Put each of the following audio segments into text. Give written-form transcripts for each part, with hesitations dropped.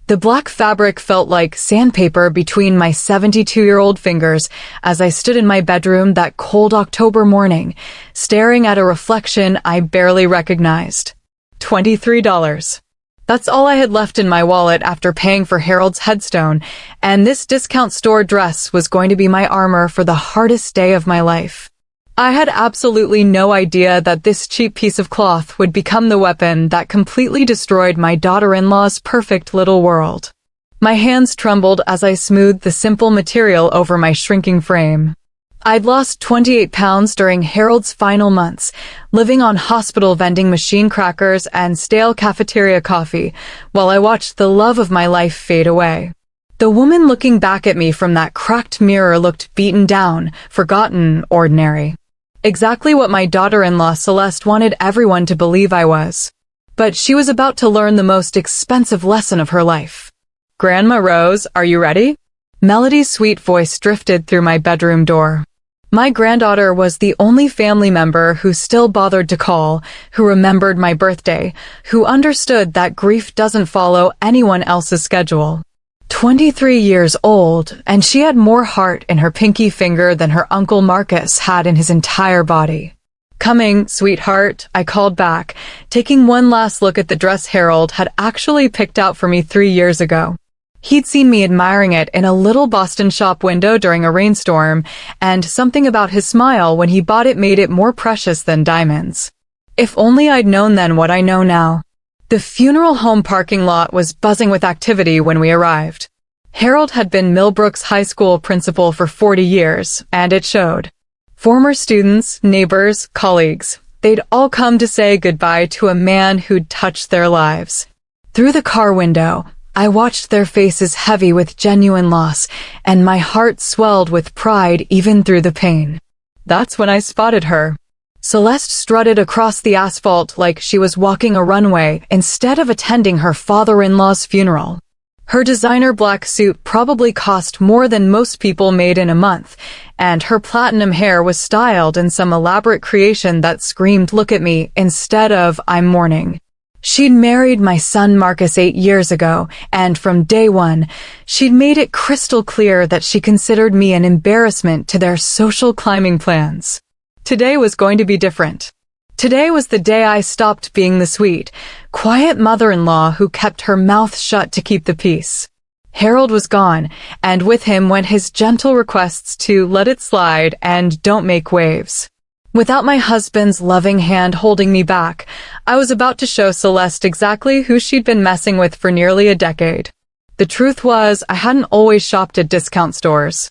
The black fabric felt like sandpaper between my 72-year-old fingers as I stood in my bedroom that cold October morning, staring at a reflection I barely recognized. $23. That's all I had left in my wallet after paying for Harold's headstone, and this discount store dress was going to be my armor for the hardest day of my life. I had absolutely no idea that this cheap piece of cloth would become the weapon that completely destroyed my daughter-in-law's perfect little world. My hands trembled as I smoothed the simple material over my shrinking frame. I'd lost 28 pounds during Harold's final months, living on hospital vending machine crackers and stale cafeteria coffee, while I watched the love of my life fade away. The woman looking back at me from that cracked mirror looked beaten down, forgotten, ordinary. Exactly what my daughter-in-law Celeste wanted everyone to believe I was. But she was about to learn the most expensive lesson of her life. "Grandma Rose, are you ready?" Melody's sweet voice drifted through my bedroom door. My granddaughter was the only family member who still bothered to call, who remembered my birthday, who understood that grief doesn't follow anyone else's schedule. 23 years old, and she had more heart in her pinky finger than her Uncle Marcus had in his entire body. "Coming, sweetheart," I called back, taking one last look at the dress Harold had actually picked out for me 3 years ago. He'd seen me admiring it in a little Boston shop window during a rainstorm, and something about his smile when he bought it made it more precious than diamonds. If only I'd known then what I know now. The funeral home parking lot was buzzing with activity when we arrived. Harold had been Millbrook's high school principal for 40 years, and it showed. Former students, neighbors, colleagues, they'd all come to say goodbye to a man who'd touched their lives. Through the car window, I watched their faces heavy with genuine loss, and my heart swelled with pride even through the pain. That's when I spotted her. Celeste strutted across the asphalt like she was walking a runway instead of attending her father-in-law's funeral. Her designer black suit probably cost more than most people made in a month, and her platinum hair was styled in some elaborate creation that screamed, "Look at me," instead of "I'm mourning." She'd married my son Marcus 8 years ago, and from day one, she'd made it crystal clear that she considered me an embarrassment to their social climbing plans. Today was going to be different. Today was the day I stopped being the sweet, quiet mother-in-law who kept her mouth shut to keep the peace. Harold was gone, and with him went his gentle requests to let it slide and don't make waves. Without my husband's loving hand holding me back, I was about to show Celeste exactly who she'd been messing with for nearly a decade. The truth was, I hadn't always shopped at discount stores.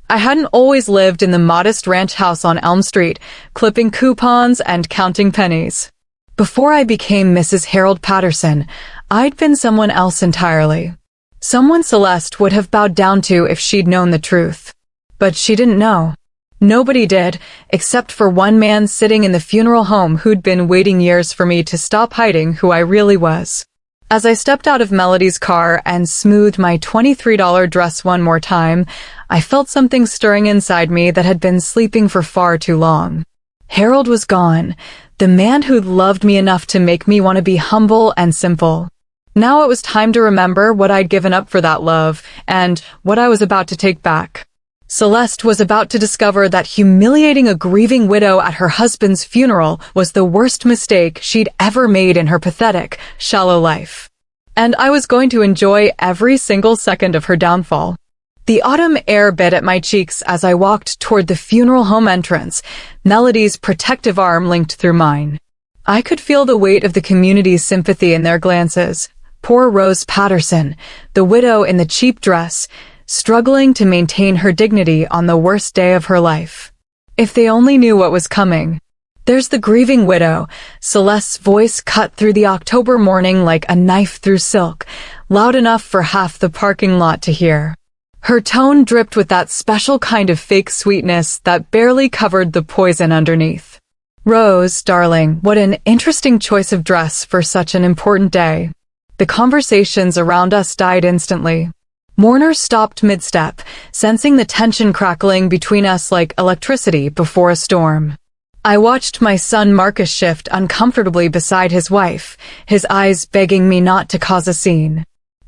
I hadn't always lived in the modest ranch house on Elm Street, clipping coupons and counting pennies. Before I became Mrs. Harold Patterson, I'd been someone else entirely. Someone Celeste would have bowed down to if she'd known the truth. But she didn't know. Nobody did, except for one man sitting in the funeral home who'd been waiting years for me to stop hiding who I really was. As I stepped out of Melody's car and smoothed my $23 dress one more time, I felt something stirring inside me that had been sleeping for far too long. Harold was gone, the man who'd loved me enough to make me want to be humble and simple. Now it was time to remember what I'd given up for that love, and what I was about to take back. Celeste was about to discover that humiliating a grieving widow at her husband's funeral was the worst mistake she'd ever made in her pathetic, shallow life. And I was going to enjoy every single second of her downfall. The autumn air bit at my cheeks as I walked toward the funeral home entrance, Melody's protective arm linked through mine. I could feel the weight of the community's sympathy in their glances. Poor Rose Patterson, the widow in the cheap dress, struggling to maintain her dignity on the worst day of her life. If they only knew what was coming. There's the grieving widow, Celeste's voice cut through the October morning like a knife through silk, loud enough for half the parking lot to hear. Her tone dripped with that special kind of fake sweetness that barely covered the poison underneath. "Rose, darling, what an interesting choice of dress for such an important day." The conversations around us died instantly. Mourners stopped mid-step, sensing the tension crackling between us like electricity before a storm. I watched my son Marcus shift uncomfortably beside his wife, his eyes begging me not to cause a scene.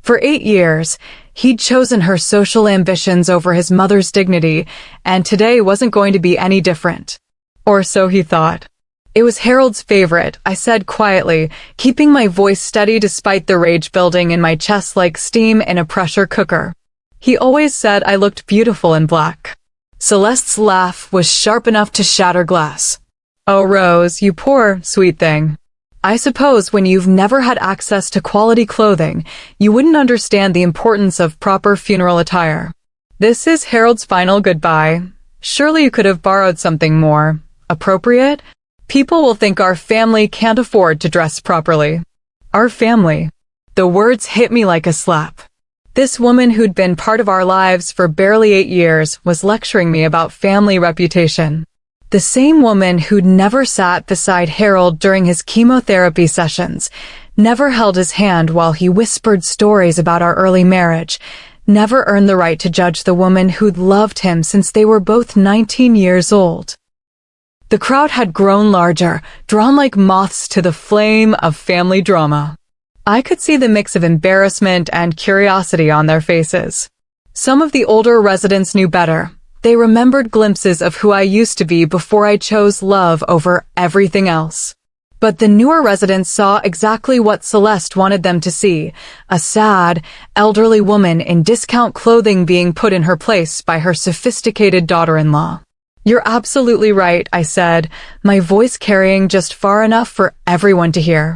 For 8 years, he'd chosen her social ambitions over his mother's dignity, and today wasn't going to be any different. Or so he thought. It was Harold's favorite, I said quietly, keeping my voice steady despite the rage building in my chest like steam in a pressure cooker. He always said I looked beautiful in black. Celeste's laugh was sharp enough to shatter glass. Oh, Rose, you poor, sweet thing. I suppose when you've never had access to quality clothing, you wouldn't understand the importance of proper funeral attire. This is Harold's final goodbye. Surely you could have borrowed something more appropriate? People will think our family can't afford to dress properly. Our family. The words hit me like a slap. This woman who'd been part of our lives for barely 8 years was lecturing me about family reputation. The same woman who'd never sat beside Harold during his chemotherapy sessions, never held his hand while he whispered stories about our early marriage, never earned the right to judge the woman who'd loved him since they were both 19 years old. The crowd had grown larger, drawn like moths to the flame of family drama. I could see the mix of embarrassment and curiosity on their faces. Some of the older residents knew better. They remembered glimpses of who I used to be before I chose love over everything else. But the newer residents saw exactly what Celeste wanted them to see, a sad, elderly woman in discount clothing being put in her place by her sophisticated daughter-in-law. You're absolutely right, I said, my voice carrying just far enough for everyone to hear.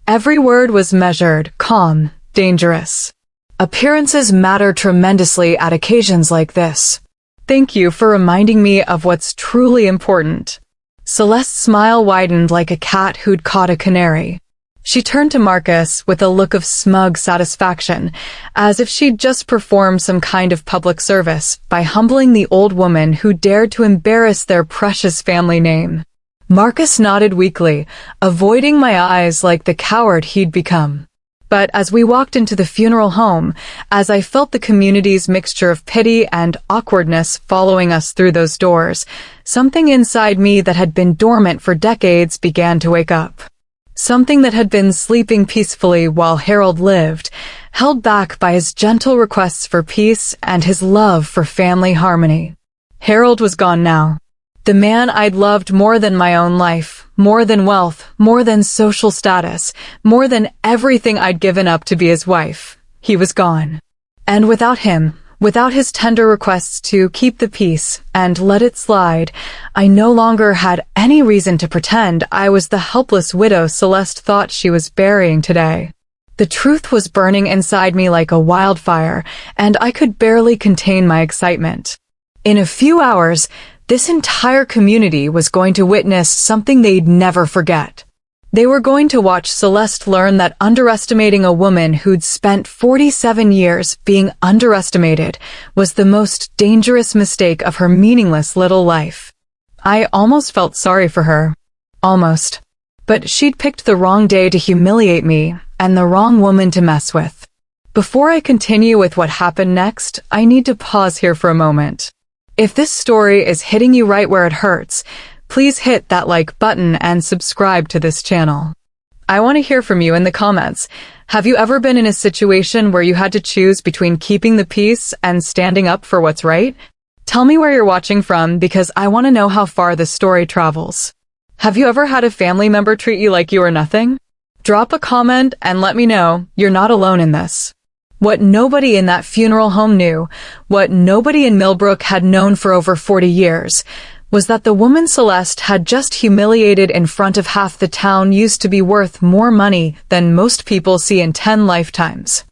Every word was measured, calm, dangerous. Appearances matter tremendously at occasions like this. Thank you for reminding me of what's truly important. Celeste's smile widened like a cat who'd caught a canary. She turned to Marcus with a look of smug satisfaction, as if she'd just performed some kind of public service by humbling the old woman who dared to embarrass their precious family name. Marcus nodded weakly, avoiding my eyes like the coward he'd become. But as we walked into the funeral home, as I felt the community's mixture of pity and awkwardness following us through those doors, something inside me that had been dormant for decades began to wake up. Something that had been sleeping peacefully while Harold lived, held back by his gentle requests for peace and his love for family harmony. Harold was gone now. The man I'd loved more than my own life, more than wealth, more than social status, more than everything I'd given up to be his wife. He was gone. And without him, without his tender requests to keep the peace and let it slide, I no longer had any reason to pretend I was the helpless widow Celeste thought she was burying today. The truth was burning inside me like a wildfire, and I could barely contain my excitement. In a few hours, this entire community was going to witness something they'd never forget. They were going to watch Celeste learn that underestimating a woman who'd spent 47 years being underestimated was the most dangerous mistake of her meaningless little life. I almost felt sorry for her. Almost. But she'd picked the wrong day to humiliate me and the wrong woman to mess with. Before I continue with what happened next, I need to pause here for a moment. If this story is hitting you right where it hurts, please hit that like button and subscribe to this channel. I want to hear from you in the comments. Have you ever been in a situation where you had to choose between keeping the peace and standing up for what's right? Tell me where you're watching from because I want to know how far this story travels. Have you ever had a family member treat you like you were nothing? Drop a comment and let me know you're not alone in this. What nobody in that funeral home knew, what nobody in Millbrook had known for over 40 years, was that the woman Celeste had just humiliated in front of half the town used to be worth more money than most people see in 10 lifetimes.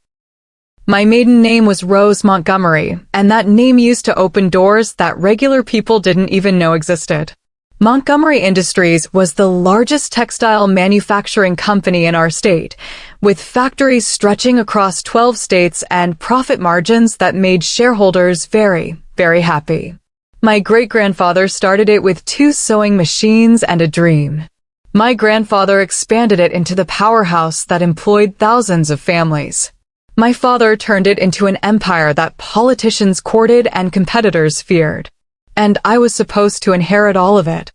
My maiden name was Rose Montgomery, and that name used to open doors that regular people didn't even know existed. Montgomery Industries was the largest textile manufacturing company in our state, with factories stretching across 12 states and profit margins that made shareholders very, very happy. My great-grandfather started it with 2 sewing machines and a dream. My grandfather expanded it into the powerhouse that employed thousands of families. My father turned it into an empire that politicians courted and competitors feared. And I was supposed to inherit all of it.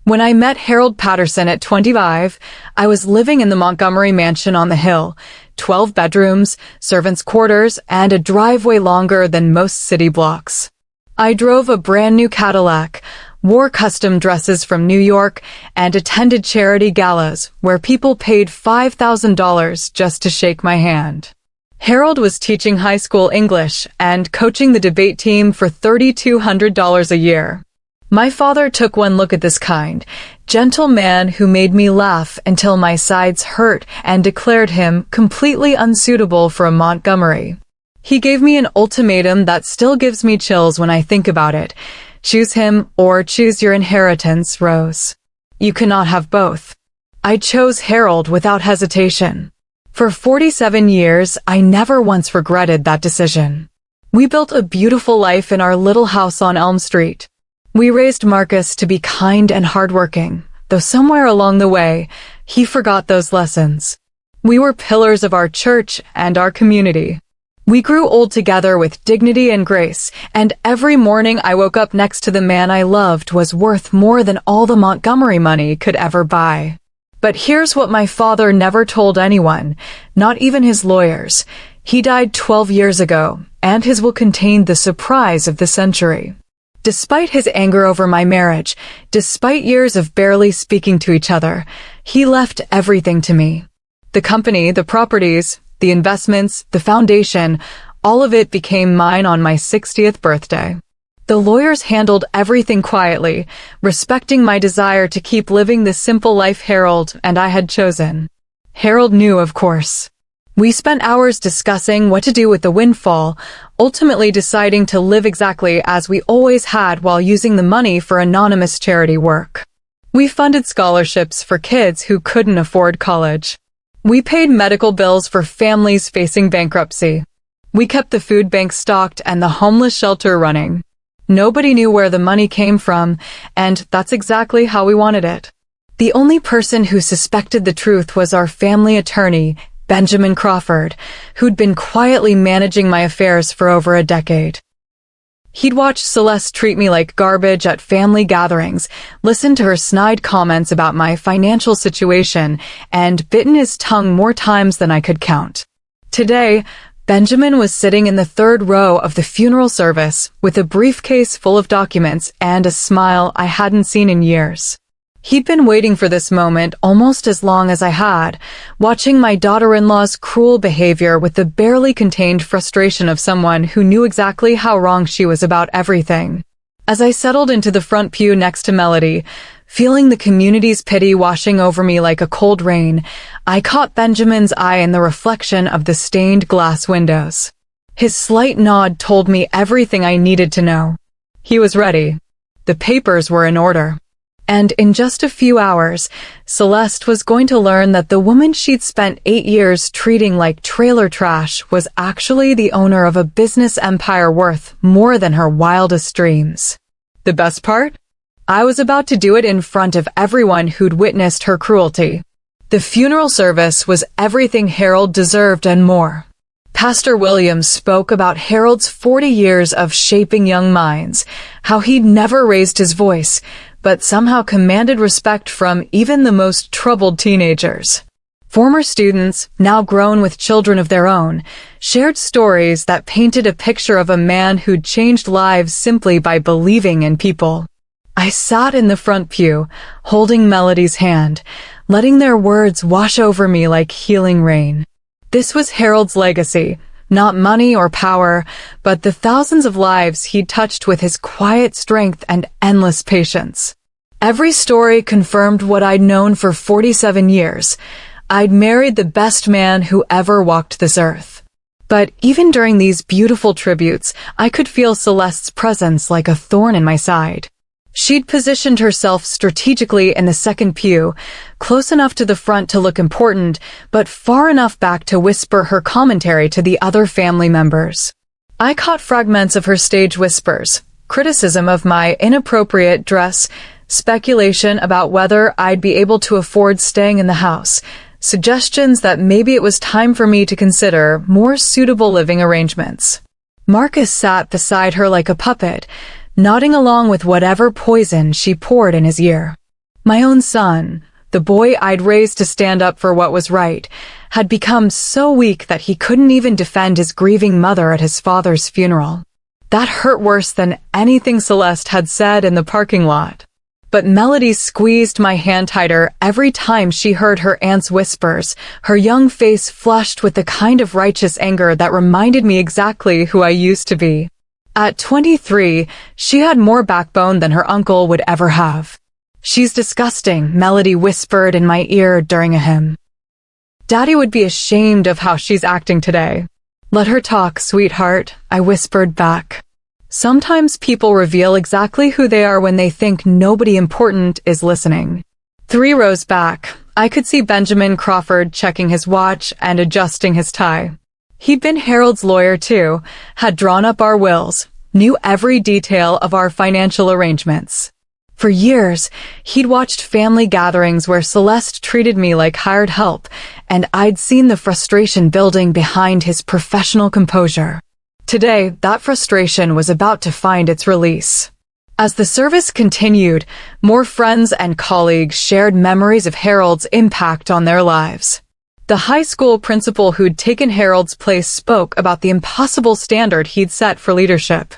When I met Harold Patterson at 25, I was living in the Montgomery mansion on the hill, 12 bedrooms, servants' quarters, and a driveway longer than most city blocks. I drove a brand new Cadillac, wore custom dresses from New York, and attended charity galas where people paid $5,000 just to shake my hand. Harold was teaching high school English and coaching the debate team for $3,200 a year. My father took one look at this kind, gentle man who made me laugh until my sides hurt and declared him completely unsuitable for a Montgomery. He gave me an ultimatum that still gives me chills when I think about it. Choose him or choose your inheritance, Rose. You cannot have both. I chose Harold without hesitation. For 47 years, I never once regretted that decision. We built a beautiful life in our little house on Elm Street. We raised Marcus to be kind and hardworking, though somewhere along the way, he forgot those lessons. We were pillars of our church and our community. We grew old together with dignity and grace, and every morning I woke up next to the man I loved was worth more than all the Montgomery money could ever buy. But here's what my father never told anyone, not even his lawyers. He died 12 years ago, and his will contained the surprise of the century. Despite his anger over my marriage, despite years of barely speaking to each other, he left everything to me. The company, the properties, the investments, the foundation, all of it became mine on my 60th birthday. The lawyers handled everything quietly, respecting my desire to keep living the simple life Harold and I had chosen. Harold knew, of course. We spent hours discussing what to do with the windfall, ultimately deciding to live exactly as we always had while using the money for anonymous charity work. We funded scholarships for kids who couldn't afford college. We paid medical bills for families facing bankruptcy. We kept the food bank stocked and the homeless shelter running. Nobody knew where the money came from, and that's exactly how we wanted it. The only person who suspected the truth was our family attorney, Benjamin Crawford, who'd been quietly managing my affairs for over a decade. He'd watched Celeste treat me like garbage at family gatherings, listened to her snide comments about my financial situation, and bitten his tongue more times than I could count. Today, Benjamin was sitting in the third row of the funeral service with a briefcase full of documents and a smile I hadn't seen in years. He'd been waiting for this moment almost as long as I had, watching my daughter-in-law's cruel behavior with the barely contained frustration of someone who knew exactly how wrong she was about everything. As I settled into the front pew next to Melody, feeling the community's pity washing over me like a cold rain, I caught Benjamin's eye in the reflection of the stained glass windows. His slight nod told me everything I needed to know. He was ready. The papers were in order. And in just a few hours, Celeste was going to learn that the woman she'd spent 8 years treating like trailer trash was actually the owner of a business empire worth more than her wildest dreams. The best part? I was about to do it in front of everyone who'd witnessed her cruelty. The funeral service was everything Harold deserved and more. Pastor Williams spoke about Harold's 40 years of shaping young minds, how he'd never raised his voice, but somehow commanded respect from even the most troubled teenagers. Former students, now grown with children of their own, shared stories that painted a picture of a man who'd changed lives simply by believing in people. I sat in the front pew, holding Melody's hand, letting their words wash over me like healing rain. This was Harold's legacy, not money or power, but the thousands of lives he'd touched with his quiet strength and endless patience. Every story confirmed what I'd known for 47 years. I'd married the best man who ever walked this earth. But even during these beautiful tributes, I could feel Celeste's presence like a thorn in my side. She'd positioned herself strategically in the second pew, close enough to the front to look important, but far enough back to whisper her commentary to the other family members. I caught fragments of her stage whispers, criticism of my inappropriate dress, speculation about whether I'd be able to afford staying in the house, suggestions that maybe it was time for me to consider more suitable living arrangements. Marcus sat beside her like a puppet, nodding along with whatever poison she poured in his ear. My own son, the boy I'd raised to stand up for what was right, had become so weak that he couldn't even defend his grieving mother at his father's funeral. That hurt worse than anything Celeste had said in the parking lot. But Melody squeezed my hand tighter every time she heard her aunt's whispers, her young face flushed with the kind of righteous anger that reminded me exactly who I used to be. At 23, she had more backbone than her uncle would ever have. "She's disgusting," Melody whispered in my ear during a hymn. "Daddy would be ashamed of how she's acting today." "Let her talk, sweetheart," I whispered back. Sometimes people reveal exactly who they are when they think nobody important is listening. 3 rows back, I could see Benjamin Crawford checking his watch and adjusting his tie. He'd been Harold's lawyer too, had drawn up our wills, knew every detail of our financial arrangements. For years, he'd watched family gatherings where Celeste treated me like hired help, and I'd seen the frustration building behind his professional composure. Today, that frustration was about to find its release. As the service continued, more friends and colleagues shared memories of Harold's impact on their lives. The high school principal who'd taken Harold's place spoke about the impossible standard he'd set for leadership.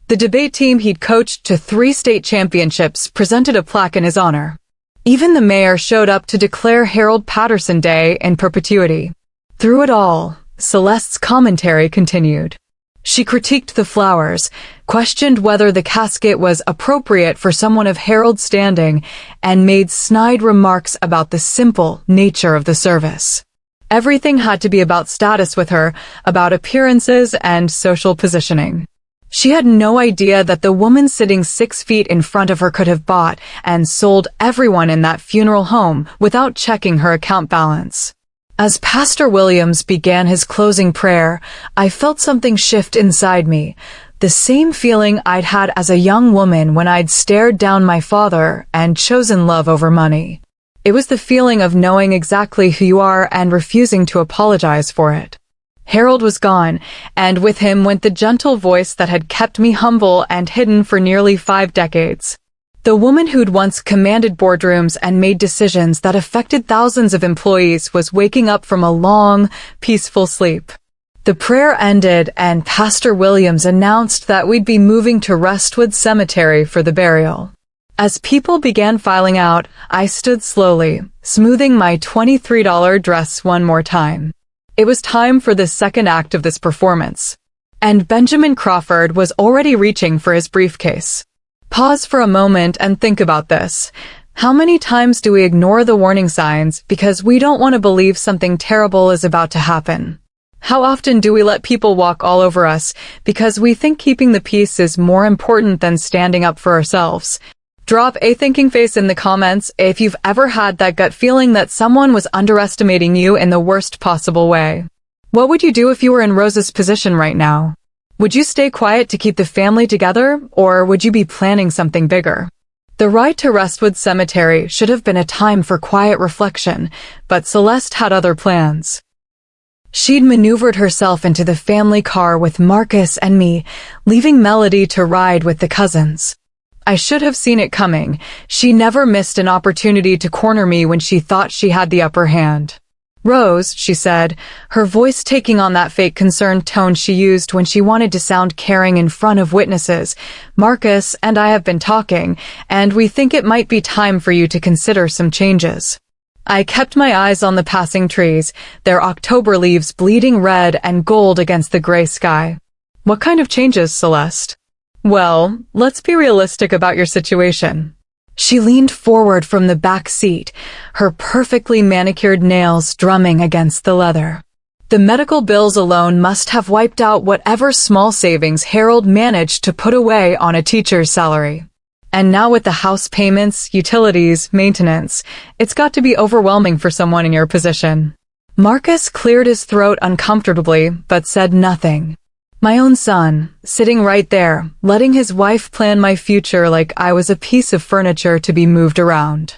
The debate team he'd coached to 3 state championships presented a plaque in his honor. Even the mayor showed up to declare Harold Patterson Day in perpetuity. Through it all, Celeste's commentary continued. She critiqued the flowers, questioned whether the casket was appropriate for someone of Harold's standing, and made snide remarks about the simple nature of the service. Everything had to be about status with her, about appearances and social positioning. She had no idea that the woman sitting 6 feet in front of her could have bought and sold everyone in that funeral home without checking her account balance. As Pastor Williams began his closing prayer, I felt something shift inside me, the same feeling I'd had as a young woman when I'd stared down my father and chosen love over money. It was the feeling of knowing exactly who you are and refusing to apologize for it. Harold was gone, and with him went the gentle voice that had kept me humble and hidden for nearly 5 decades. The woman who'd once commanded boardrooms and made decisions that affected thousands of employees was waking up from a long, peaceful sleep. The prayer ended, and Pastor Williams announced that we'd be moving to Restwood Cemetery for the burial. As people began filing out, I stood slowly, smoothing my $23 dress one more time. It was time for the second act of this performance. And Benjamin Crawford was already reaching for his briefcase. Pause for a moment and think about this. How many times do we ignore the warning signs because we don't want to believe something terrible is about to happen? How often do we let people walk all over us because we think keeping the peace is more important than standing up for ourselves? Drop a thinking face in the comments if you've ever had that gut feeling that someone was underestimating you in the worst possible way. What would you do if you were in Rose's position right now? Would you stay quiet to keep the family together, or would you be planning something bigger? The ride to Restwood Cemetery should have been a time for quiet reflection, but Celeste had other plans. She'd maneuvered herself into the family car with Marcus and me, leaving Melody to ride with the cousins. I should have seen it coming. She never missed an opportunity to corner me when she thought she had the upper hand. "Rose," she said, her voice taking on that fake concerned tone she used when she wanted to sound caring in front of witnesses. "Marcus and I have been talking, and we think it might be time for you to consider some changes." I kept my eyes on the passing trees, their October leaves bleeding red and gold against the gray sky. "What kind of changes, Celeste?" "Well, let's be realistic about your situation." She leaned forward from the back seat, her perfectly manicured nails drumming against the leather. The medical bills alone must have wiped out whatever small savings Harold managed to put away on a teacher's salary. And now with the house payments, utilities, maintenance, it's got to be overwhelming for someone in your position. Marcus cleared his throat uncomfortably, but said nothing. My own son, sitting right there, letting his wife plan my future like I was a piece of furniture to be moved around.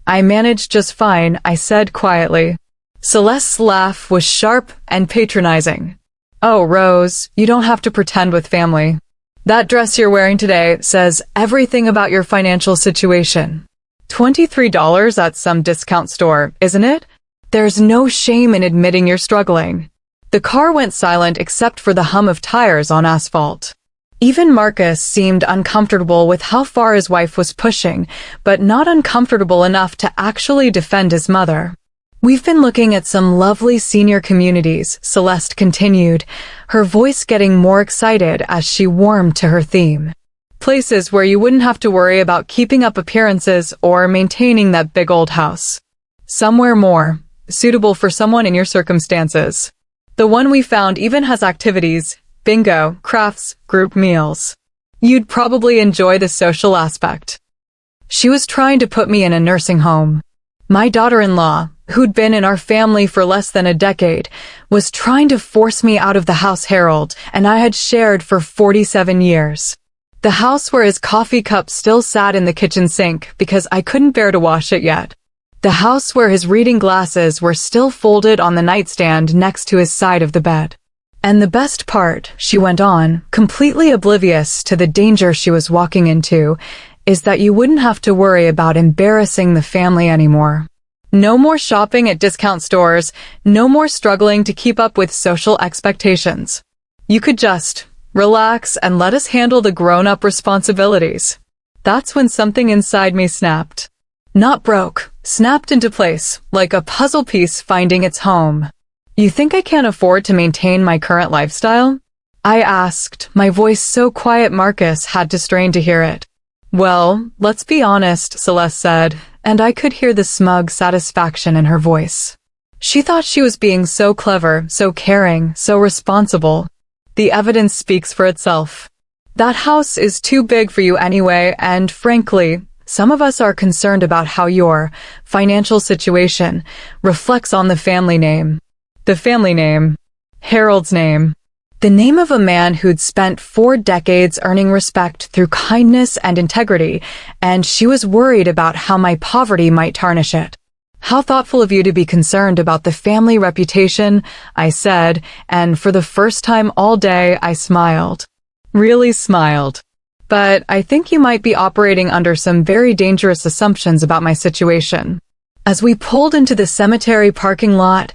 "I managed just fine," I said quietly. Celeste's laugh was sharp and patronizing. "Oh, Rose, you don't have to pretend with family. That dress you're wearing today says everything about your financial situation." $23 at some discount store, isn't it? There's no shame in admitting you're struggling. The car went silent except for the hum of tires on asphalt. Even Marcus seemed uncomfortable with how far his wife was pushing, but not uncomfortable enough to actually defend his mother. We've been looking at some lovely senior communities, Celeste continued, her voice getting more excited as she warmed to her theme. Places where you wouldn't have to worry about keeping up appearances or maintaining that big old house. Somewhere more suitable for someone in your circumstances. The one we found even has activities, bingo, crafts, group meals. You'd probably enjoy the social aspect. She was trying to put me in a nursing home. My daughter-in-law, who'd been in our family for less than a decade, was trying to force me out of the house Harold and I had shared for 47 years. The house where his coffee cup still sat in the kitchen sink because I couldn't bear to wash it yet. The house where his reading glasses were still folded on the nightstand next to his side of the bed. And the best part, she went on, completely oblivious to the danger she was walking into, is that you wouldn't have to worry about embarrassing the family anymore. No more shopping at discount stores, no more struggling to keep up with social expectations. You could just relax and let us handle the grown-up responsibilities. That's when something inside me snapped. Not broke, snapped into place, like a puzzle piece finding its home. You think I can't afford to maintain my current lifestyle? I asked, my voice so quiet Marcus had to strain to hear it. Well, let's be honest, Celeste said, and I could hear the smug satisfaction in her voice. She thought she was being so clever, so caring, so responsible. The evidence speaks for itself. That house is too big for you anyway, and frankly, some of us are concerned about how your financial situation reflects on the family name. The family name. Harold's name. The name of a man who'd spent 4 decades earning respect through kindness and integrity, and she was worried about how my poverty might tarnish it. How thoughtful of you to be concerned about the family reputation, I said, and for the first time all day I smiled. Really smiled. But I think you might be operating under some very dangerous assumptions about my situation. As we pulled into the cemetery parking lot,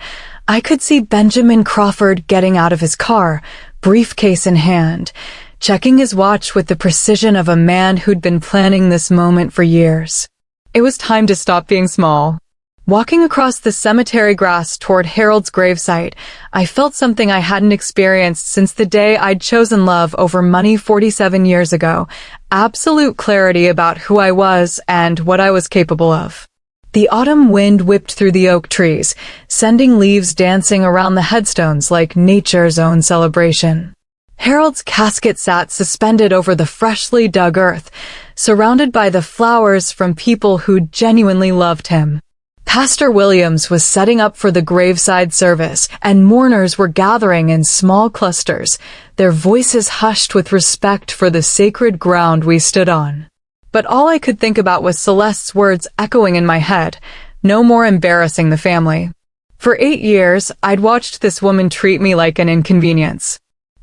I could see Benjamin Crawford getting out of his car, briefcase in hand, checking his watch with the precision of a man who'd been planning this moment for years. It was time to stop being small. Walking across the cemetery grass toward Harold's gravesite, I felt something I hadn't experienced since the day I'd chosen love over money 47 years ago. Absolute clarity about who I was and what I was capable of. The autumn wind whipped through the oak trees, sending leaves dancing around the headstones like nature's own celebration. Harold's casket sat suspended over the freshly dug earth, surrounded by the flowers from people who genuinely loved him. Pastor Williams was setting up for the graveside service, and mourners were gathering in small clusters, their voices hushed with respect for the sacred ground we stood on. But all I could think about was Celeste's words echoing in my head, no more embarrassing the family. For 8 years, I'd watched this woman treat me like an inconvenience.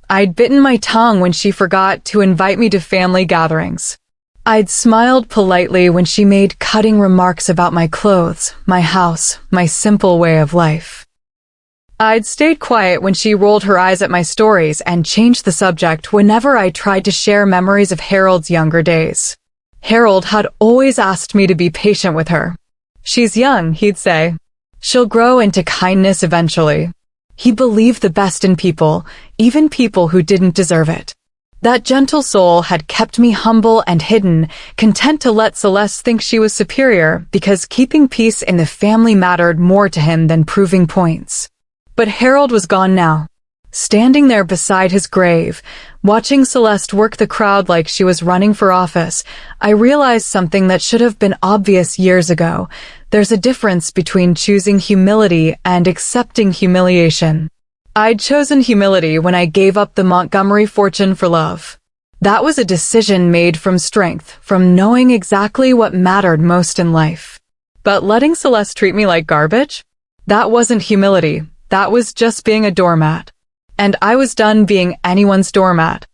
I'd bitten my tongue when she forgot to invite me to family gatherings. I'd smiled politely when she made cutting remarks about my clothes, my house, my simple way of life. I'd stayed quiet when she rolled her eyes at my stories and changed the subject whenever I tried to share memories of Harold's younger days. Harold had always asked me to be patient with her. She's young, he'd say. She'll grow into kindness eventually. He believed the best in people, even people who didn't deserve it. That gentle soul had kept me humble and hidden, content to let Celeste think she was superior because keeping peace in the family mattered more to him than proving points. But Harold was gone now. Standing there beside his grave, watching Celeste work the crowd like she was running for office, I realized something that should have been obvious years ago. There's a difference between choosing humility and accepting humiliation. I'd chosen humility when I gave up the Montgomery fortune for love. That was a decision made from strength, from knowing exactly what mattered most in life. But letting Celeste treat me like garbage? That wasn't humility. That was just being a doormat. And I was done being anyone's doormat.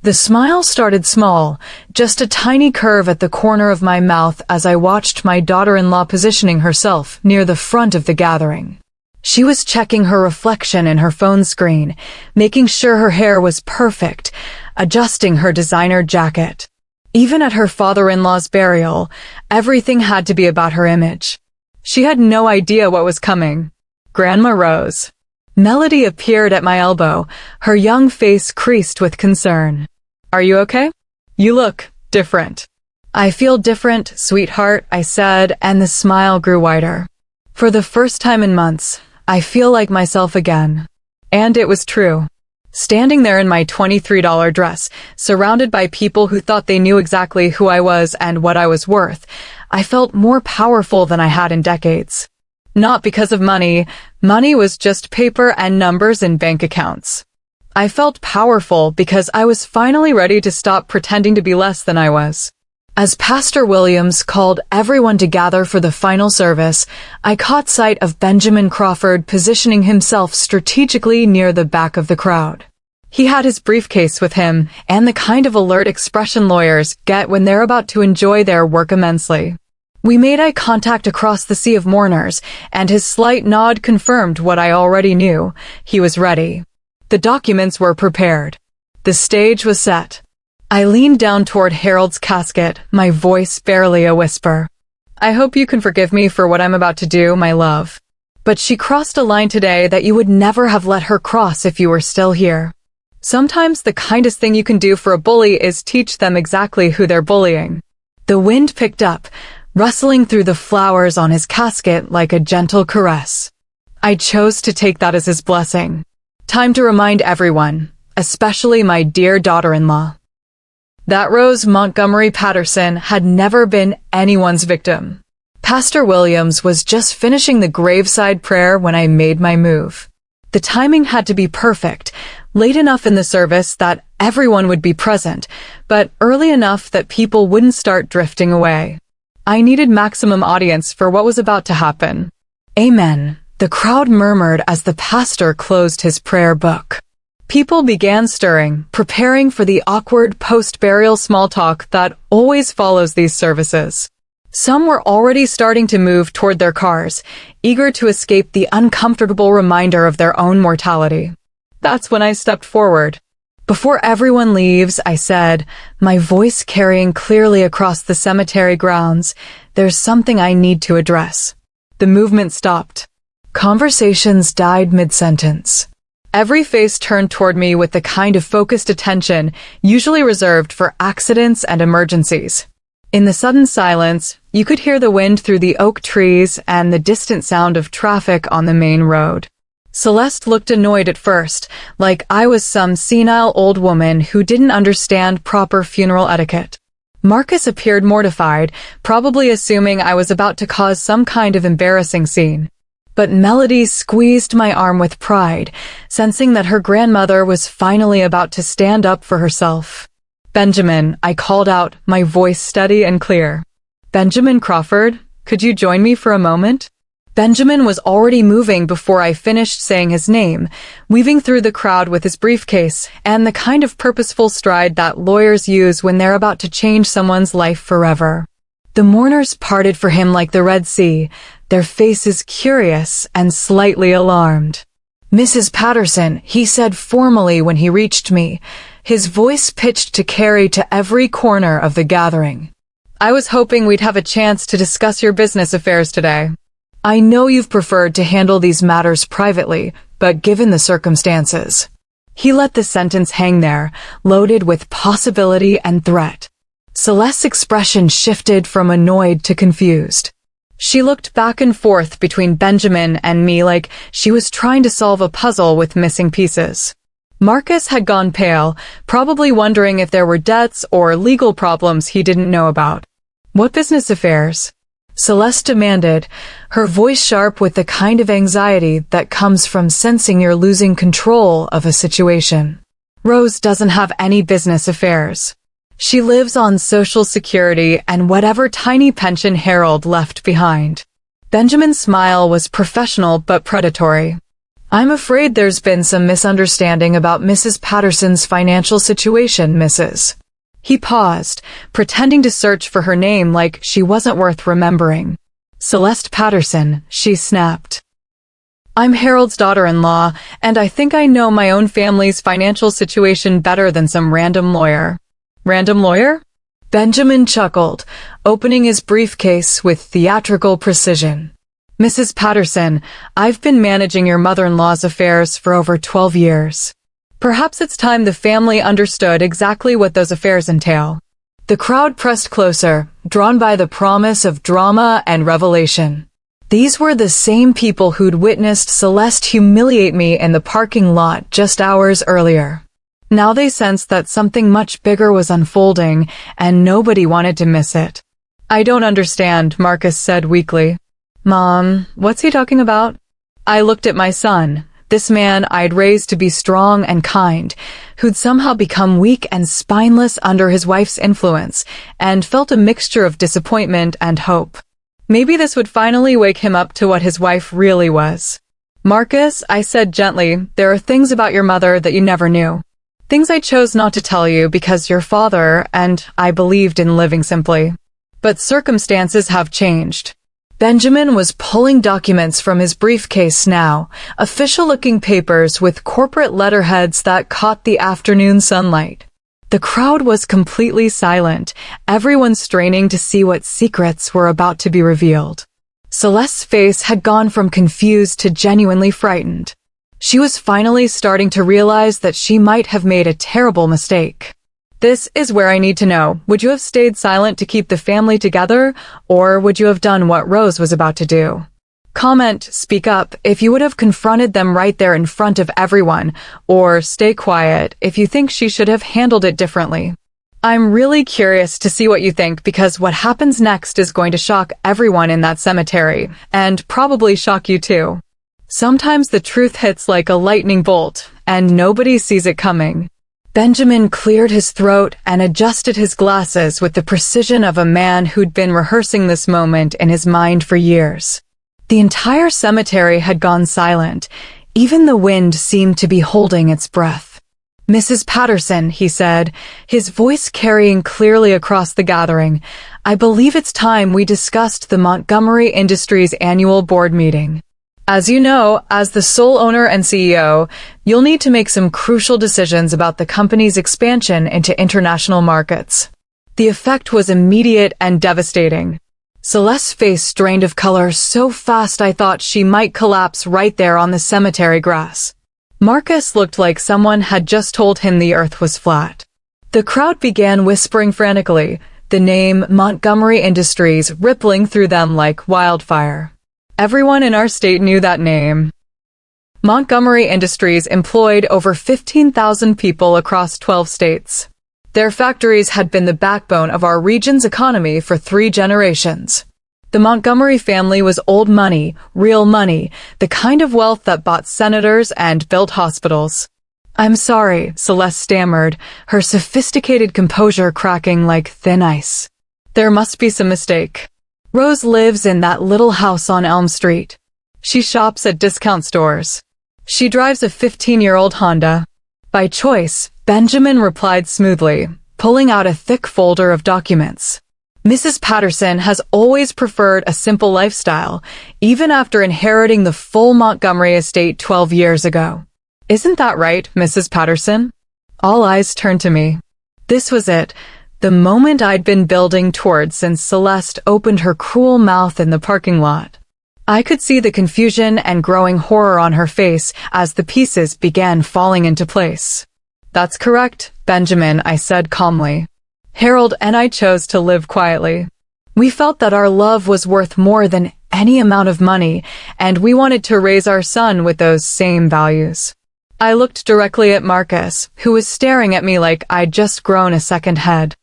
The smile started small, just a tiny curve at the corner of my mouth as I watched my daughter-in-law positioning herself near the front of the gathering. She was checking her reflection in her phone screen, making sure her hair was perfect, adjusting her designer jacket. Even at her father-in-law's burial, everything had to be about her image. She had no idea what was coming. Grandma Rose. Melody appeared at my elbow, her young face creased with concern. Are you okay? You look different. I feel different, sweetheart, I said, and the smile grew wider. For the first time in months, I feel like myself again. And it was true. Standing there in my $23 dress, surrounded by people who thought they knew exactly who I was and what I was worth, I felt more powerful than I had in decades. Not because of money. Money was just paper and numbers in bank accounts. I felt powerful because I was finally ready to stop pretending to be less than I was. As Pastor Williams called everyone to gather for the final service, I caught sight of Benjamin Crawford positioning himself strategically near the back of the crowd. He had his briefcase with him, and the kind of alert expression lawyers get when they're about to enjoy their work immensely. We made eye contact across the sea of mourners, and his slight nod confirmed what I already knew. He was ready. The documents were prepared. The stage was set. I leaned down toward Harold's casket, my voice barely a whisper. I hope you can forgive me for what I'm about to do, my love. But she crossed a line today that you would never have let her cross if you were still here. Sometimes the kindest thing you can do for a bully is teach them exactly who they're bullying. The wind picked up, rustling through the flowers on his casket like a gentle caress. I chose to take that as his blessing. Time to remind everyone, especially my dear daughter-in-law, that Rose Montgomery Patterson had never been anyone's victim. Pastor Williams was just finishing the graveside prayer when I made my move. The timing had to be perfect, late enough in the service that everyone would be present, but early enough that people wouldn't start drifting away. I needed maximum audience for what was about to happen. Amen, the crowd murmured as the pastor closed his prayer book. People began stirring, preparing for the awkward post-burial small talk that always follows these services. Some were already starting to move toward their cars, eager to escape the uncomfortable reminder of their own mortality. That's when I stepped forward. Before everyone leaves, I said, my voice carrying clearly across the cemetery grounds, there's something I need to address. The movement stopped. Conversations died mid-sentence. Every face turned toward me with the kind of focused attention usually reserved for accidents and emergencies. In the sudden silence, you could hear the wind through the oak trees and the distant sound of traffic on the main road. Celeste looked annoyed at first, like I was some senile old woman who didn't understand proper funeral etiquette. Marcus appeared mortified, probably assuming I was about to cause some kind of embarrassing scene. But Melody squeezed my arm with pride, sensing that her grandmother was finally about to stand up for herself. Benjamin, I called out, my voice steady and clear. Benjamin Crawford, could you join me for a moment? Benjamin was already moving before I finished saying his name, weaving through the crowd with his briefcase and the kind of purposeful stride that lawyers use when they're about to change someone's life forever. The mourners parted for him like the Red Sea, their faces curious and slightly alarmed. Mrs. Patterson, he said formally when he reached me, his voice pitched to carry to every corner of the gathering. I was hoping we'd have a chance to discuss your business affairs today. I know you've preferred to handle these matters privately, but given the circumstances. He let the sentence hang there, loaded with possibility and threat. Celeste's expression shifted from annoyed to confused. She looked back and forth between Benjamin and me like she was trying to solve a puzzle with missing pieces. Marcus had gone pale, probably wondering if there were debts or legal problems he didn't know about. What business affairs? Celeste demanded, her voice sharp with the kind of anxiety that comes from sensing you're losing control of a situation. Rose doesn't have any business affairs. She lives on Social Security and whatever tiny pension Harold left behind. Benjamin's smile was professional but predatory. I'm afraid there's been some misunderstanding about Mrs. Patterson's financial situation, Mrs. He paused, pretending to search for her name like she wasn't worth remembering. Celeste Patterson, she snapped. I'm Harold's daughter-in-law, and I think I know my own family's financial situation better than some random lawyer. Random lawyer? Benjamin chuckled, opening his briefcase with theatrical precision. Mrs. Patterson, I've been managing your mother-in-law's affairs for over 12 years. Perhaps it's time the family understood exactly what those affairs entail. The crowd pressed closer, drawn by the promise of drama and revelation. These were the same people who'd witnessed Celeste humiliate me in the parking lot just hours earlier. Now they sensed that something much bigger was unfolding, and nobody wanted to miss it. I don't understand, Marcus said weakly. Mom, what's he talking about? I looked at my son, this man I'd raised to be strong and kind, who'd somehow become weak and spineless under his wife's influence, and felt a mixture of disappointment and hope. Maybe this would finally wake him up to what his wife really was. Marcus, I said gently, there are things about your mother that you never knew. Things I chose not to tell you because your father and I believed in living simply. But circumstances have changed. Benjamin was pulling documents from his briefcase now, official-looking papers with corporate letterheads that caught the afternoon sunlight. The crowd was completely silent, everyone straining to see what secrets were about to be revealed. Celeste's face had gone from confused to genuinely frightened. She was finally starting to realize that she might have made a terrible mistake. This is where I need to know. Would you have stayed silent to keep the family together, or would you have done what Rose was about to do? Comment, speak up, if you would have confronted them right there in front of everyone, or stay quiet if you think she should have handled it differently. I'm really curious to see what you think because what happens next is going to shock everyone in that cemetery, and probably shock you too. Sometimes the truth hits like a lightning bolt, and nobody sees it coming. Benjamin cleared his throat and adjusted his glasses with the precision of a man who'd been rehearsing this moment in his mind for years. The entire cemetery had gone silent. Even the wind seemed to be holding its breath. Mrs. Patterson, he said, his voice carrying clearly across the gathering, I believe it's time we discussed the Montgomery Industries annual board meeting. As you know, as the sole owner and CEO, you'll need to make some crucial decisions about the company's expansion into international markets. The effect was immediate and devastating. Celeste's face strained of color so fast I thought she might collapse right there on the cemetery grass. Marcus looked like someone had just told him the earth was flat. The crowd began whispering frantically, the name Montgomery Industries rippling through them like wildfire. Everyone in our state knew that name. Montgomery Industries employed over 15,000 people across 12 states. Their factories had been the backbone of our region's economy for 3 generations. The Montgomery family was old money, real money, the kind of wealth that bought senators and built hospitals. I'm sorry, Celeste stammered, her sophisticated composure cracking like thin ice. There must be some mistake. Rose lives in that little house on Elm Street. She shops at discount stores. She drives a 15-year-old Honda. By choice, Benjamin replied smoothly, pulling out a thick folder of documents. Mrs. Patterson has always preferred a simple lifestyle, even after inheriting the full Montgomery estate 12 years ago. Isn't that right, Mrs. Patterson? All eyes turned to me. This was it. The moment I'd been building towards since Celeste opened her cruel mouth in the parking lot. I could see the confusion and growing horror on her face as the pieces began falling into place. That's correct, Benjamin, I said calmly. Harold and I chose to live quietly. We felt that our love was worth more than any amount of money, and we wanted to raise our son with those same values. I looked directly at Marcus, who was staring at me like I'd just grown a second head.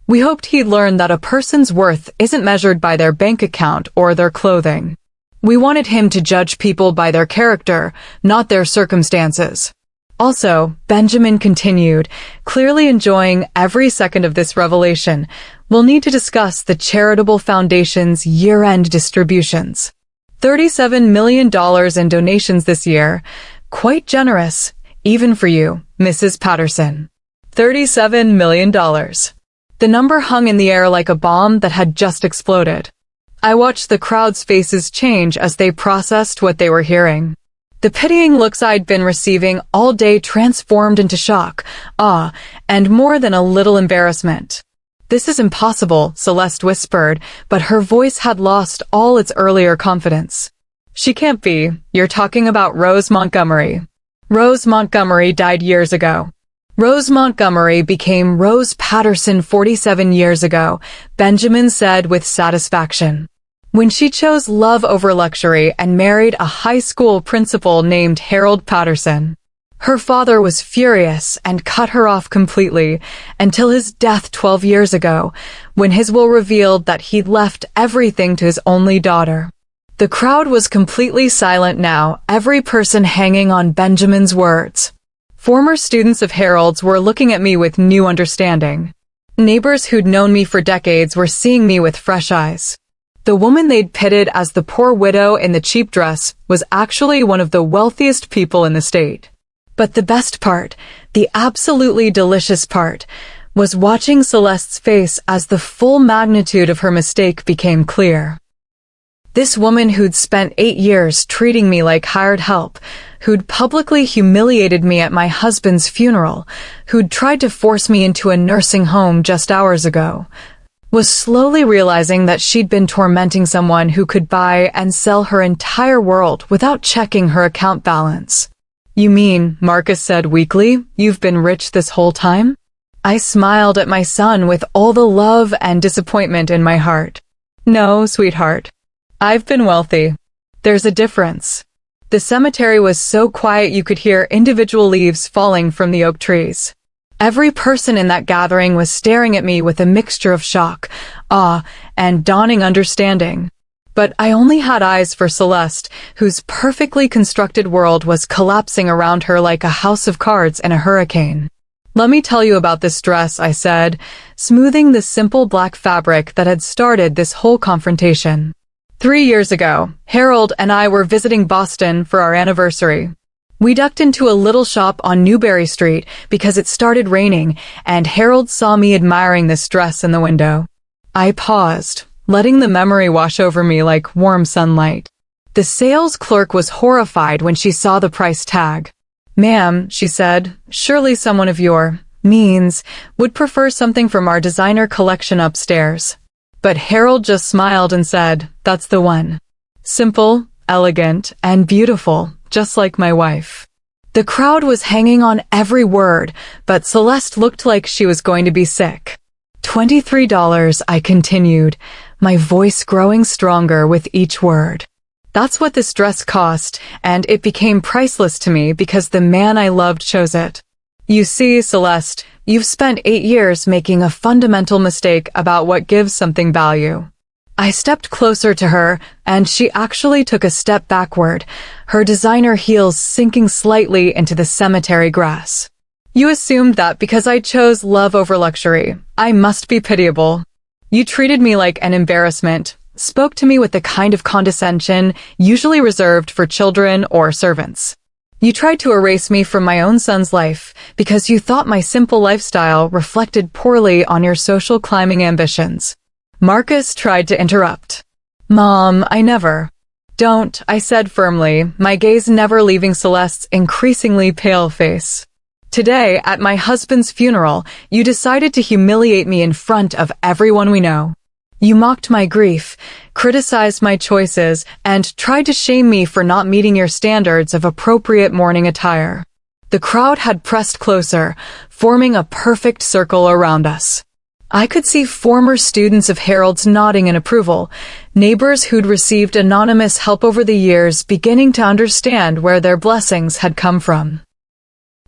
We hoped he'd learn that a person's worth isn't measured by their bank account or their clothing. We wanted him to judge people by their character, not their circumstances. Also, Benjamin continued, clearly enjoying every second of this revelation, we'll need to discuss the charitable foundation's year-end distributions. $37 million in donations this year. Quite generous, even for you, Mrs. Patterson. $37 million. The number hung in the air like a bomb that had just exploded. I watched the crowd's faces change as they processed what they were hearing. The pitying looks I'd been receiving all day transformed into shock, awe, and more than a little embarrassment. "This is impossible," Celeste whispered, but her voice had lost all its earlier confidence. "She can't be. You're talking about Rose Montgomery." Rose Montgomery died years ago. Rose Montgomery became Rose Patterson 47 years ago, Benjamin said with satisfaction. When she chose love over luxury and married a high school principal named Harold Patterson. Her father was furious and cut her off completely until his death 12 years ago, when his will revealed that he'd left everything to his only daughter. The crowd was completely silent now, every person hanging on Benjamin's words. Former students of Harold's were looking at me with new understanding. Neighbors who'd known me for decades were seeing me with fresh eyes. The woman they'd pitted as the poor widow in the cheap dress was actually one of the wealthiest people in the state. But the best part, the absolutely delicious part, was watching Celeste's face as the full magnitude of her mistake became clear. This woman who'd spent 8 years treating me like hired help, who'd publicly humiliated me at my husband's funeral, who'd tried to force me into a nursing home just hours ago, was slowly realizing that she'd been tormenting someone who could buy and sell her entire world without checking her account balance. "You mean," Marcus said weakly, "you've been rich this whole time?" I smiled at my son with all the love and disappointment in my heart. "No, sweetheart. I've been wealthy. There's a difference." The cemetery was so quiet you could hear individual leaves falling from the oak trees. Every person in that gathering was staring at me with a mixture of shock, awe, and dawning understanding. But I only had eyes for Celeste, whose perfectly constructed world was collapsing around her like a house of cards in a hurricane. "Let me tell you about this dress," I said, smoothing the simple black fabric that had started this whole confrontation. 3 years ago, Harold and I were visiting Boston for our anniversary. We ducked into a little shop on Newbury Street because it started raining, and Harold saw me admiring this dress in the window. I paused, letting the memory wash over me like warm sunlight. The sales clerk was horrified when she saw the price tag. "Ma'am," she said, "surely someone of your means would prefer something from our designer collection upstairs." But Harold just smiled and said, "That's the one. Simple, elegant, and beautiful, just like my wife." The crowd was hanging on every word, but Celeste looked like she was going to be sick. $23, I continued, my voice growing stronger with each word. "That's what this dress cost, and it became priceless to me because the man I loved chose it. You see, Celeste, you've spent 8 years making a fundamental mistake about what gives something value." I stepped closer to her, and she actually took a step backward, her designer heels sinking slightly into the cemetery grass. "You assumed that because I chose love over luxury, I must be pitiable. You treated me like an embarrassment, spoke to me with the kind of condescension usually reserved for children or servants. You tried to erase me from my own son's life because you thought my simple lifestyle reflected poorly on your social climbing ambitions." Marcus tried to interrupt. "Mom, I never." "Don't," I said firmly, my gaze never leaving Celeste's increasingly pale face. "Today, at my husband's funeral, you decided to humiliate me in front of everyone we know. You mocked my grief, criticized my choices, and tried to shame me for not meeting your standards of appropriate mourning attire." The crowd had pressed closer, forming a perfect circle around us. I could see former students of Harold's nodding in approval, neighbors who'd received anonymous help over the years beginning to understand where their blessings had come from.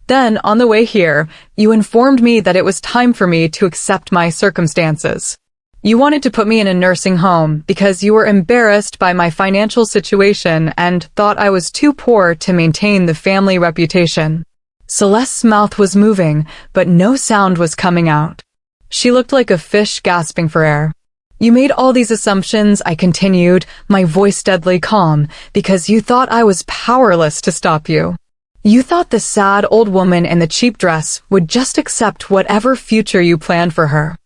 Then, on the way here, you informed me that it was time for me to accept my circumstances. You wanted to put me in a nursing home because you were embarrassed by my financial situation and thought I was too poor to maintain the family reputation. Celeste's mouth was moving, but no sound was coming out. She looked like a fish gasping for air. "You made all these assumptions," I continued, my voice deadly calm, "because you thought I was powerless to stop you. You thought the sad old woman in the cheap dress would just accept whatever future you planned for her.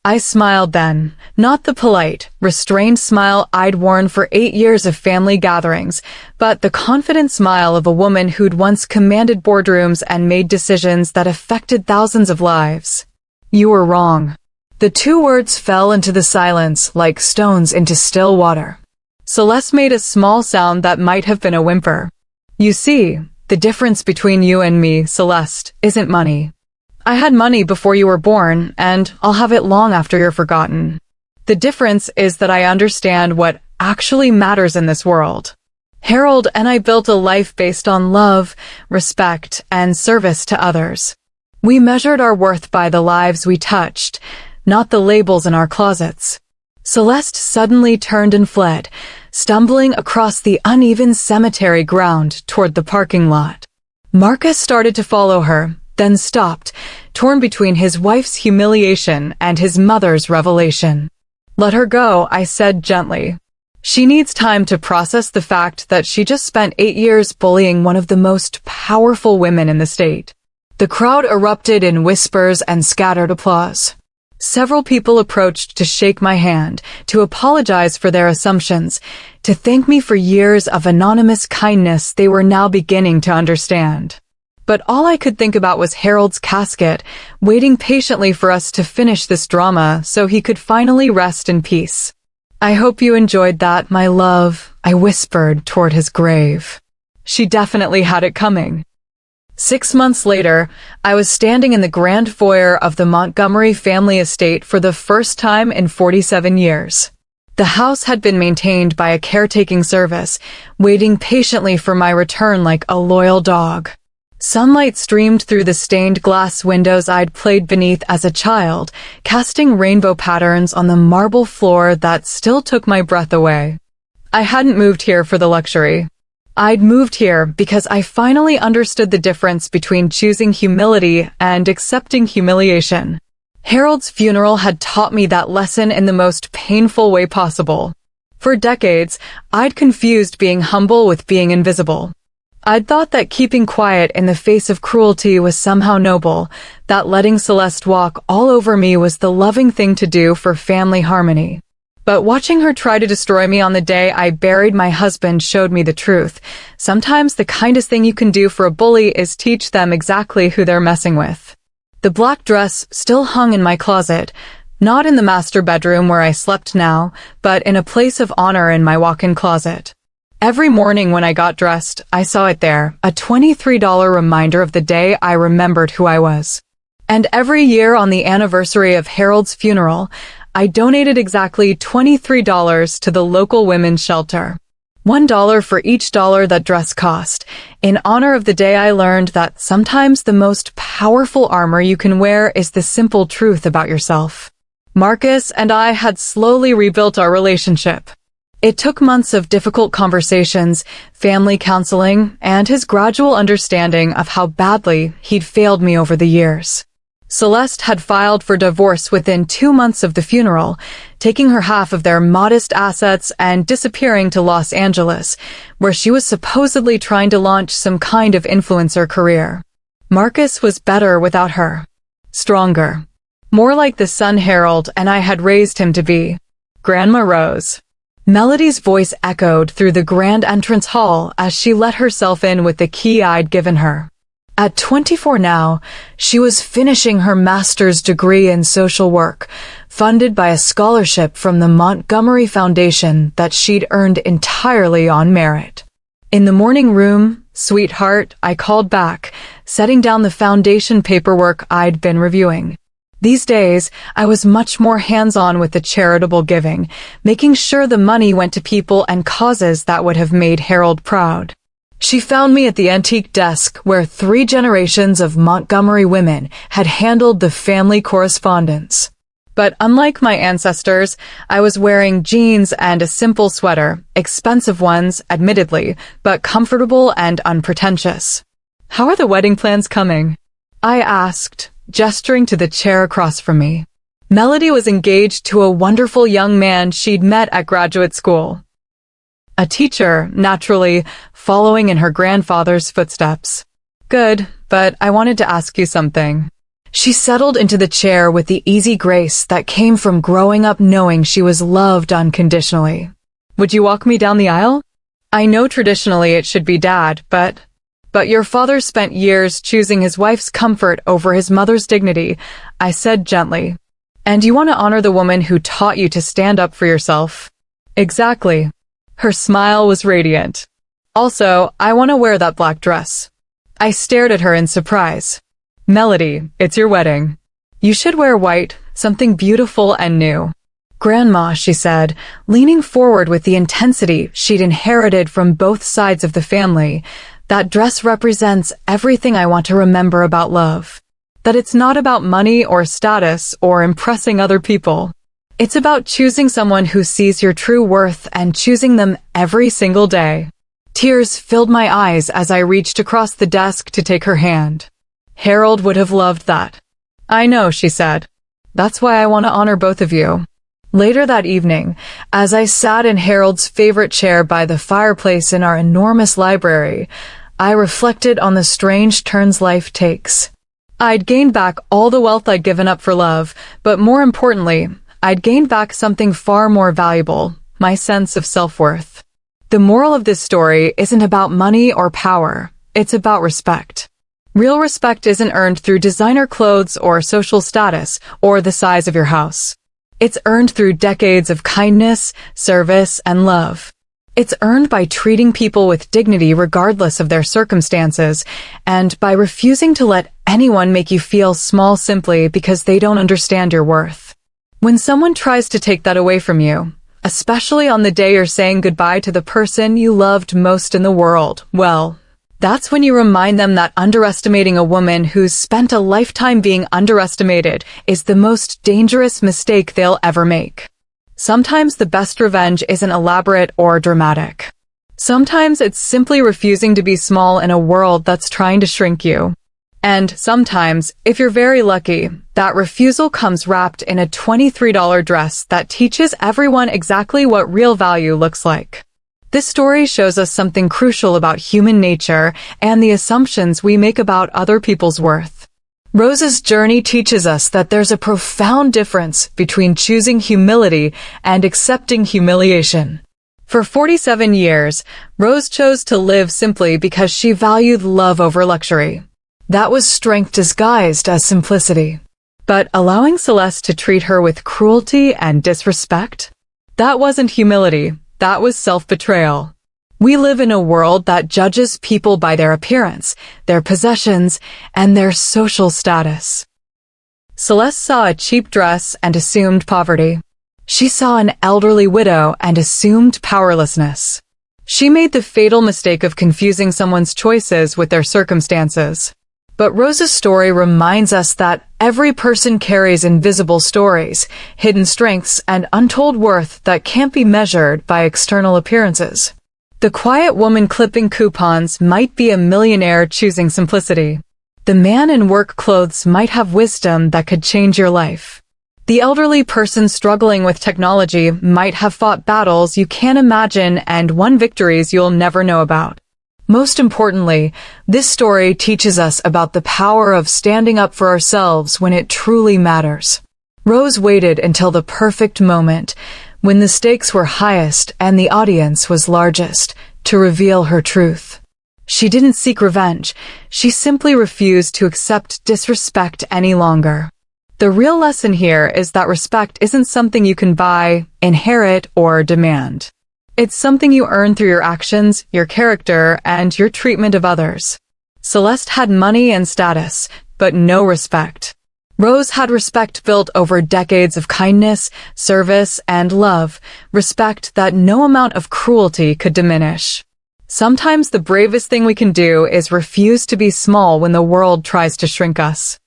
I smiled then, not the polite, restrained smile I'd worn for 8 years of family gatherings, but the confident smile of a woman who'd once commanded boardrooms and made decisions that affected thousands of lives. You were wrong. The two words fell into the silence like stones into still water. Celeste made a small sound that might have been a whimper. You see, the difference between you and me, Celeste, isn't money. I had money before you were born, and I'll have it long after you're forgotten. The difference is that I understand what actually matters in this world. Harold and I built a life based on love, respect, and service to others. We measured our worth by the lives we touched, not the labels in our closets. Celeste suddenly turned and fled, stumbling across the uneven cemetery ground toward the parking lot. Marcus started to follow her, then stopped, torn between his wife's humiliation and his mother's revelation. Let her go, I said gently. She needs time to process the fact that she just spent 8 years bullying one of the most powerful women in the state. The crowd erupted in whispers and scattered applause. Several people approached to shake my hand, to apologize for their assumptions, to thank me for years of anonymous kindness they were now beginning to understand. But all I could think about was Harold's casket, waiting patiently for us to finish this drama so he could finally rest in peace. I hope you enjoyed that, my love, I whispered toward his grave. She definitely had it coming. 6 months later, I was standing in the grand foyer of the Montgomery family estate for the first time in 47 years. The house had been maintained by a caretaking service, waiting patiently for my return like a loyal dog. Sunlight streamed through the stained glass windows I'd played beneath as a child, casting rainbow patterns on the marble floor that still took my breath away. I hadn't moved here for the luxury. I'd moved here because I finally understood the difference between choosing humility and accepting humiliation. Harold's funeral had taught me that lesson in the most painful way possible. For decades, I'd confused being humble with being invisible. I'd thought that keeping quiet in the face of cruelty was somehow noble, that letting Celeste walk all over me was the loving thing to do for family harmony. But watching her try to destroy me on the day I buried my husband showed me the truth. Sometimes the kindest thing you can do for a bully is teach them exactly who they're messing with. The black dress still hung in my closet, not in the master bedroom where I slept now, but in a place of honor in my walk-in closet. Every morning when I got dressed, I saw it there, a $23 reminder of the day I remembered who I was. And every year on the anniversary of Harold's funeral, I donated exactly $23 to the local women's shelter. $1 for each dollar that dress cost, in honor of the day I learned that sometimes the most powerful armor you can wear is the simple truth about yourself. Marcus and I had slowly rebuilt our relationship. It took months of difficult conversations, family counseling, and his gradual understanding of how badly he'd failed me over the years. Celeste had filed for divorce within 2 months of the funeral, taking her half of their modest assets and disappearing to Los Angeles, where she was supposedly trying to launch some kind of influencer career. Marcus was better without her. Stronger. More like the son Harold and I had raised him to be. Grandma Rose. Melody's voice echoed through the grand entrance hall as she let herself in with the key I'd given her. At 24 now, she was finishing her master's degree in social work, funded by a scholarship from the Montgomery Foundation that she'd earned entirely on merit. In the morning room, sweetheart, I called back, setting down the foundation paperwork I'd been reviewing. These days, I was much more hands-on with the charitable giving, making sure the money went to people and causes that would have made Harold proud. She found me at the antique desk where 3 generations of Montgomery women had handled the family correspondence. But unlike my ancestors, I was wearing jeans and a simple sweater, expensive ones, admittedly, but comfortable and unpretentious. "How are the wedding plans coming?" I asked, gesturing to the chair across from me. Melody was engaged to a wonderful young man she'd met at graduate school. A teacher, naturally, following in her grandfather's footsteps. Good, but I wanted to ask you something. She settled into the chair with the easy grace that came from growing up knowing she was loved unconditionally. Would you walk me down the aisle? I know traditionally it should be Dad, but your father spent years choosing his wife's comfort over his mother's dignity, I said gently. And you want to honor the woman who taught you to stand up for yourself. Exactly. Her smile was radiant. Also, I want to wear that black dress. I stared at her in surprise. Melody, it's your wedding. You should wear white, something beautiful and new. Grandma, she said, leaning forward with the intensity she'd inherited from both sides of the family, that dress represents everything I want to remember about love. That it's not about money or status or impressing other people. It's about choosing someone who sees your true worth and choosing them every single day. Tears filled my eyes as I reached across the desk to take her hand. Harold would have loved that. I know, she said. That's why I want to honor both of you. Later that evening, as I sat in Harold's favorite chair by the fireplace in our enormous library, I reflected on the strange turns life takes. I'd gained back all the wealth I'd given up for love, but more importantly, I'd gained back something far more valuable, my sense of self-worth. The moral of this story isn't about money or power, it's about respect. Real respect isn't earned through designer clothes or social status or the size of your house. It's earned through decades of kindness, service, and love. It's earned by treating people with dignity regardless of their circumstances, and by refusing to let anyone make you feel small simply because they don't understand your worth. When someone tries to take that away from you, especially on the day you're saying goodbye to the person you loved most in the world, well, that's when you remind them that underestimating a woman who's spent a lifetime being underestimated is the most dangerous mistake they'll ever make. Sometimes the best revenge isn't elaborate or dramatic. Sometimes it's simply refusing to be small in a world that's trying to shrink you. And sometimes, if you're very lucky, that refusal comes wrapped in a $23 dress that teaches everyone exactly what real value looks like. This story shows us something crucial about human nature and the assumptions we make about other people's worth. Rose's journey teaches us that there's a profound difference between choosing humility and accepting humiliation. For 47 years, Rose chose to live simply because she valued love over luxury. That was strength disguised as simplicity. But allowing Celeste to treat her with cruelty and disrespect? That wasn't humility. That was self-betrayal. We live in a world that judges people by their appearance, their possessions, and their social status. Celeste saw a cheap dress and assumed poverty. She saw an elderly widow and assumed powerlessness. She made the fatal mistake of confusing someone's choices with their circumstances. But Rose's story reminds us that every person carries invisible stories, hidden strengths, and untold worth that can't be measured by external appearances. The quiet woman clipping coupons might be a millionaire choosing simplicity. The man in work clothes might have wisdom that could change your life. The elderly person struggling with technology might have fought battles you can't imagine and won victories you'll never know about. Most importantly, this story teaches us about the power of standing up for ourselves when it truly matters. Rose waited until the perfect moment, when the stakes were highest and the audience was largest, to reveal her truth. She didn't seek revenge. She simply refused to accept disrespect any longer. The real lesson here is that respect isn't something you can buy, inherit, or demand. It's something you earn through your actions, your character, and your treatment of others. Celeste had money and status, but no respect. Rose had respect built over decades of kindness, service, and love, respect that no amount of cruelty could diminish. Sometimes the bravest thing we can do is refuse to be small when the world tries to shrink us.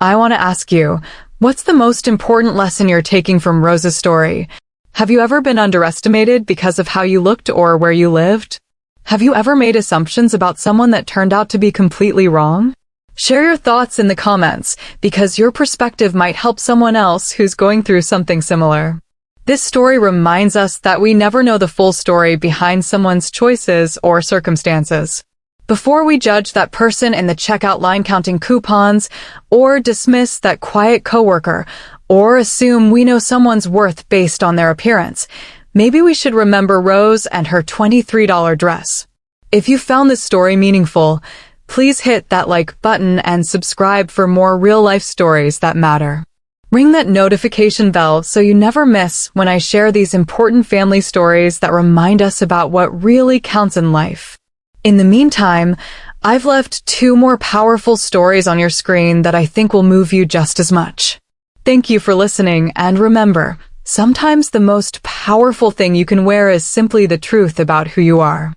I want to ask you, what's the most important lesson you're taking from Rose's story? Have you ever been underestimated because of how you looked or where you lived? Have you ever made assumptions about someone that turned out to be completely wrong? Share your thoughts in the comments, because your perspective might help someone else who's going through something similar. This story reminds us that we never know the full story behind someone's choices or circumstances. Before we judge that person in the checkout line counting coupons, or dismiss that quiet coworker, or assume we know someone's worth based on their appearance, maybe we should remember Rose and her $23 dress. If you found this story meaningful, please hit that like button and subscribe for more real-life stories that matter. Ring that notification bell so you never miss when I share these important family stories that remind us about what really counts in life. In the meantime, I've left 2 more powerful stories on your screen that I think will move you just as much. Thank you for listening, and remember, sometimes the most powerful thing you can wear is simply the truth about who you are.